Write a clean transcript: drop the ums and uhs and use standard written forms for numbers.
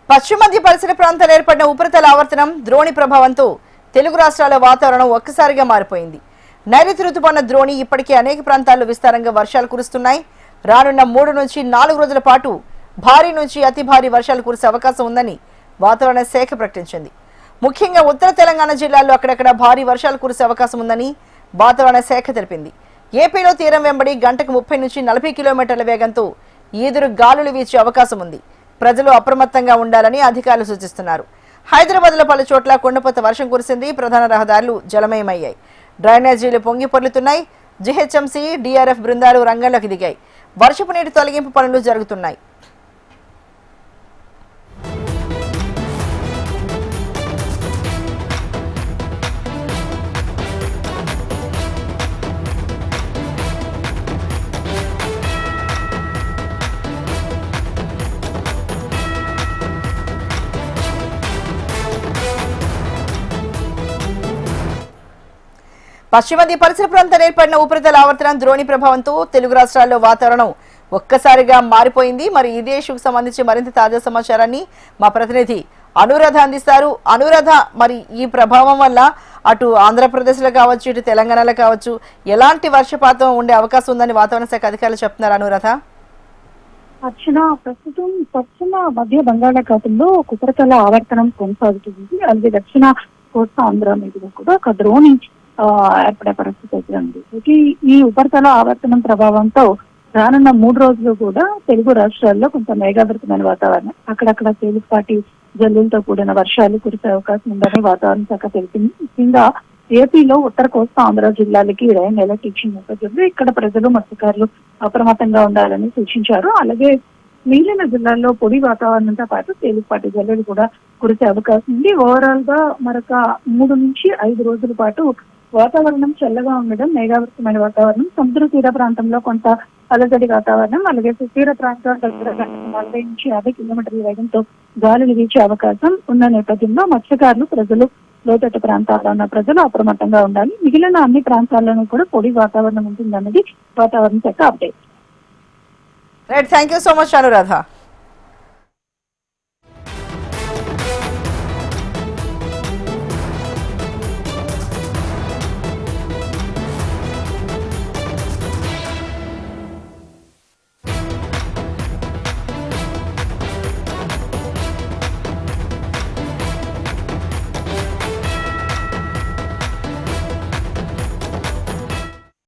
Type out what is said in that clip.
పశ్చిమ మధ్య పరిసర ప్రాంతాల్లో ఏర్పడిన ఉపరితల ఆవర్తనం ద్రోణి ప్రభావంతో తెలుగు రాష్ట్రాల వాతావరణం ఒక్కసారిగా మారిపోయింది. నైరుతి రుతుపవన ద్రోణి ఇప్పటికే అనేక ప్రాంతాల్లో విస్తారంగా వర్షాలు కురుస్తున్నాయి. రానున్న 3 నుంచి 4 రోజుల పాటు భారీ నుంచి అతి భారీ వర్షాలు కురిసే అవకాశం ఉందని వాతావరణ శాఖ ప్రకటించింది. ముఖ్యంగా ఉత్తర తెలంగాణ జిల్లాల్లో అక్కడక్కడ భారీ వర్షాలు కురిసే అవకాశం ఉందని వాతావరణ శాఖ తెలిపింది. ఏపీలో తీరం వెంబడి గంటకు 30 నుంచి 40 కిలోమీటర్ల వేగంతో ఈదురు గాలులు వీచే అవకాశం ఉంది. ప్రజలు అప్రమత్తంగా ఉండాలని అధికారులు సూచిస్తున్నారు. హైదరాబాద్లో పలు చోట్ల కుండపోత వర్షం కురిసింది. ప్రధాన రహదారులు జలమయమయ్యాయి. డ్రైనేజీలు పొంగి పొర్లుతున్నాయి. జీహెచ్ఎంసీ, డిఆర్ఎఫ్ బృందాలు రంగంలోకి దిగాయి. వర్షపు నీటి తొలగింపు పనులు జరుగుతున్నాయి. పశ్చిమ మధ్య పరిసర ప్రాంతాల్లో ఏర్పడిన ఉపరితల ఆవర్తనం ద్రోణి ప్రభావంతో తెలుగు రాష్ట్రాల్లో వాతావరణం ఒక్కసారిగా మారిపోయింది. మరి ఇదే ఇష్యూకు సంబంధించి మరింత తాజా సమాచారాన్ని మా ప్రతినిధి అనురాధ అందిస్తారు. అనురాధ, మరి ఈ ప్రభావం వల్ల అటు ఆంధ్రప్రదేశ్లో కావచ్చు, ఇటు తెలంగాణలో కావచ్చు ఎలాంటి వర్షపాతం ఉండే అవకాశం ఉందని వాతావరణ శాఖ అధికారులు చెప్తున్నారు. అనురాధ, అర్చన, ప్రస్తుతం పశ్చిమ మధ్య బంగాళాఖాతంలో ఉపరితల ఆవర్తనం కొనసాగుతుంది. అలాగే దక్షిణ కోస్తా ఆంధ్ర మీద కూడా ఒక ద్రోణి ఏర్పడే పరిస్థితి అయితే ఉంది. ఈ ఉపరితల ఆవర్తనం ప్రభావంతో రానున్న 3 రోజులు కూడా తెలుగు రాష్ట్రాల్లో కొంత మేఘావృతమైన వాతావరణం, అక్కడక్కడ తేలికపాటి జల్లులతో కూడిన వర్షాలు కురిసే అవకాశం ఉందని వాతావరణ శాఖ తెలిపింది. ముఖ్యంగా ఏపీలో ఉత్తర కోస్తా ఆంధ్ర జిల్లాలకి రైన్ అలర్ట్ ఇచ్చిన నేపథ్యంలో ఇక్కడ ప్రజలు, మత్స్యకారులు అప్రమత్తంగా ఉండాలని సూచించారు. అలాగే మిగిలిన జిల్లాల్లో పొడి వాతావరణంతో పాటు తేలికపాటి జల్లులు కూడా కురిసే అవకాశం ఉంది. ఓవరాల్ గా మరొక 3 నుంచి 5 రోజుల పాటు వాతావరణం చల్లగా ఉండడం, మేఘావృతమైన వాతావరణం, సముద్ర తీర ప్రాంతంలో కొంత అలజడి వాతావరణం, అలాగే తీర ప్రాంతాల దగ్గర 40 నుంచి 50 కిలోమీటర్ల వేగంతో గాలులు వీచే అవకాశం ఉన్న నేపథ్యంలో మత్స్యకారులు, ప్రజలు, లోతట్టు ప్రాంతాల్లో ఉన్న ప్రజలు అప్రమత్తంగా ఉండాలి. మిగిలిన అన్ని ప్రాంతాల్లోనూ కూడా పొడి వాతావరణం ఉంటుందన్నది వాతావరణ శాఖ update. Right, thank you so much Anuradha.